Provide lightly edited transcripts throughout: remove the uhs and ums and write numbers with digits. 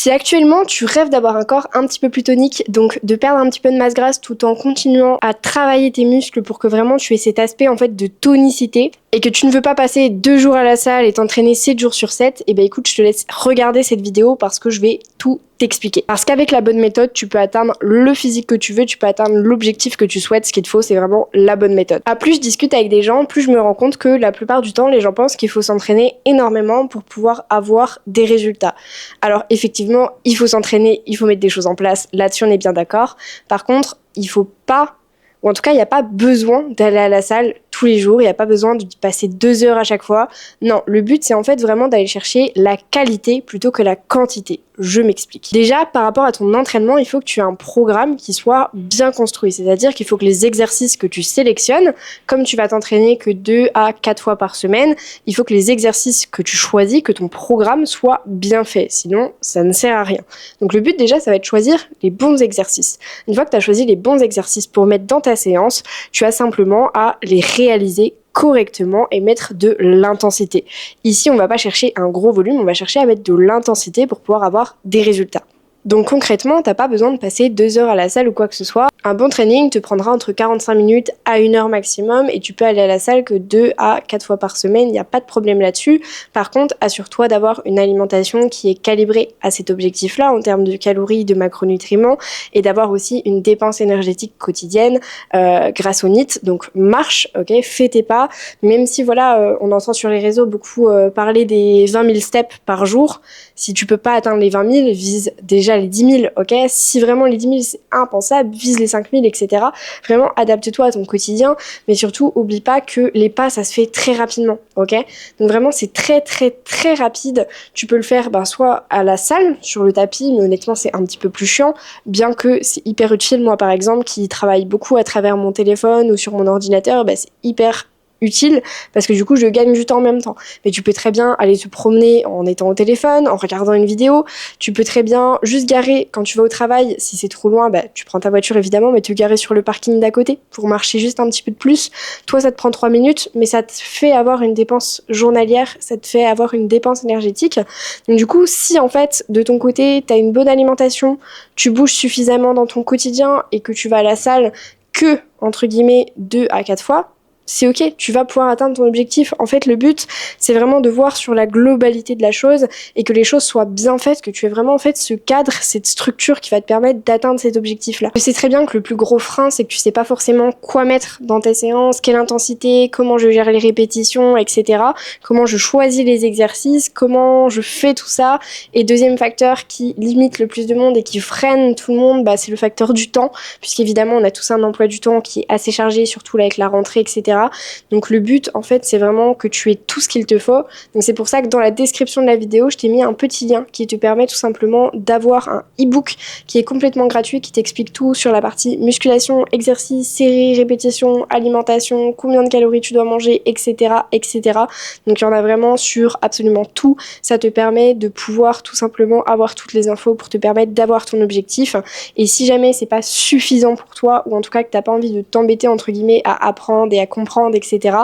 Si actuellement tu rêves d'avoir un corps un petit peu plus tonique, donc de perdre un petit peu de masse grasse tout en continuant à travailler tes muscles pour que vraiment tu aies cet aspect en fait de tonicité et que tu ne veux pas passer 2 jours à la salle et t'entraîner 7 jours sur 7, et ben écoute, je te laisse regarder cette vidéo parce que je vais tout t'expliquer. Parce qu'avec la bonne méthode, tu peux atteindre le physique que tu veux, tu peux atteindre l'objectif que tu souhaites. Ce qu'il te faut, c'est vraiment la bonne méthode. À plus je discute avec des gens, plus je me rends compte que la plupart du temps, les gens pensent qu'il faut s'entraîner énormément pour pouvoir avoir des résultats. Alors effectivement, il faut s'entraîner, il faut mettre des choses en place. Là-dessus, on est bien d'accord. Par contre, il faut pas, ou en tout cas, il n'y a pas besoin d'aller à la salle tous les jours, il n'y a pas besoin de passer 2 heures à chaque fois. Non, le but, c'est en fait vraiment d'aller chercher la qualité plutôt que la quantité. Je m'explique. Déjà, par rapport à ton entraînement, il faut que tu aies un programme qui soit bien construit. C'est-à-dire qu'il faut que les exercices que tu sélectionnes, comme tu vas t'entraîner que 2 à 4 fois par semaine, il faut que les exercices que tu choisis, que ton programme soit bien fait. Sinon, ça ne sert à rien. Donc le but déjà, ça va être de choisir les bons exercices. Une fois que tu as choisi les bons exercices pour mettre dans ta séance, tu as simplement à les réaliser correctement et mettre de l'intensité. Ici, on va pas chercher un gros volume, on va chercher à mettre de l'intensité pour pouvoir avoir des résultats. Donc concrètement, t'as pas besoin de passer 2 heures à la salle ou quoi que ce soit. Un bon training te prendra entre 45 minutes à 1 heure maximum et tu peux aller à la salle que 2 à 4 fois par semaine, il n'y a pas de problème là-dessus. Par contre, assure-toi d'avoir une alimentation qui est calibrée à cet objectif-là en termes de calories, de macronutriments et d'avoir aussi une dépense énergétique quotidienne grâce au NEAT. Donc marche, ok, fais tes pas, même si voilà, on entend sur les réseaux beaucoup parler des 20 000 steps par jour. Si tu peux pas atteindre les 20 000, vise déjà les 10 000, ok? Si vraiment les 10 000 c'est impensable, vise les 5 000, etc. Vraiment, adapte-toi à ton quotidien, mais surtout, oublie pas que les pas, ça se fait très rapidement, ok? Donc vraiment, c'est très, très, très rapide. Tu peux le faire soit à la salle, sur le tapis, mais honnêtement, c'est un petit peu plus chiant, bien que c'est hyper utile. Moi, par exemple, qui travaille beaucoup à travers mon téléphone ou sur mon ordinateur, c'est hyper utile parce que du coup je gagne du temps en même temps. Mais tu peux très bien aller te promener en étant au téléphone, en regardant une vidéo. Tu peux très bien juste garer quand tu vas au travail. Si c'est trop loin, tu prends ta voiture évidemment, mais te garer sur le parking d'à côté pour marcher juste un petit peu de plus. Toi, ça te prend 3 minutes, mais ça te fait avoir une dépense journalière, ça te fait avoir une dépense énergétique. Donc du coup, si en fait de ton côté t'as une bonne alimentation, tu bouges suffisamment dans ton quotidien et que tu vas à la salle que entre guillemets 2 à 4 fois, c'est ok, tu vas pouvoir atteindre ton objectif. En fait, le but, c'est vraiment de voir sur la globalité de la chose et que les choses soient bien faites, que tu aies vraiment en fait ce cadre, cette structure qui va te permettre d'atteindre cet objectif-là. Je sais très bien que le plus gros frein, c'est que tu sais pas forcément quoi mettre dans ta séance, quelle intensité, comment je gère les répétitions, etc. Comment je choisis les exercices, comment je fais tout ça. Et deuxième facteur qui limite le plus de monde et qui freine tout le monde, c'est le facteur du temps, puisqu'évidemment, on a tous un emploi du temps qui est assez chargé, surtout là avec la rentrée, etc. Donc le but en fait c'est vraiment que tu aies tout ce qu'il te faut. Donc c'est pour ça que dans la description de la vidéo je t'ai mis un petit lien qui te permet tout simplement d'avoir un e-book qui est complètement gratuit, qui t'explique tout sur la partie musculation, exercice, série, répétition, alimentation, combien de calories tu dois manger, etc., etc. Donc il y en a vraiment sur absolument tout. Ça te permet de pouvoir tout simplement avoir toutes les infos pour te permettre d'avoir ton objectif. Et si jamais c'est pas suffisant pour toi, ou en tout cas que t'as pas envie de t'embêter entre guillemets à apprendre et à comprendre, etc.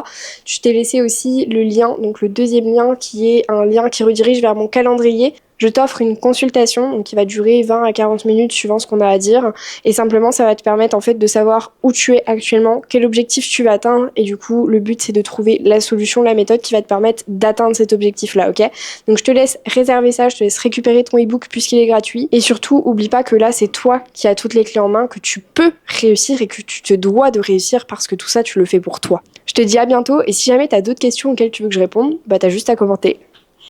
Je t'ai laissé aussi le lien, donc le deuxième lien qui est un lien qui redirige vers mon calendrier. Je t'offre une consultation donc qui va durer 20 à 40 minutes suivant ce qu'on a à dire et simplement ça va te permettre en fait de savoir où tu es actuellement, quel objectif tu vas atteindre et du coup le but c'est de trouver la solution, la méthode qui va te permettre d'atteindre cet objectif là, ok? Donc je te laisse réserver ça, je te laisse récupérer ton e-book puisqu'il est gratuit et surtout oublie pas que là c'est toi qui as toutes les clés en main, que tu peux réussir et que tu te dois de réussir parce que tout ça tu le fais pour toi. Je te dis à bientôt et si jamais t'as d'autres questions auxquelles tu veux que je réponde, t'as juste à commenter.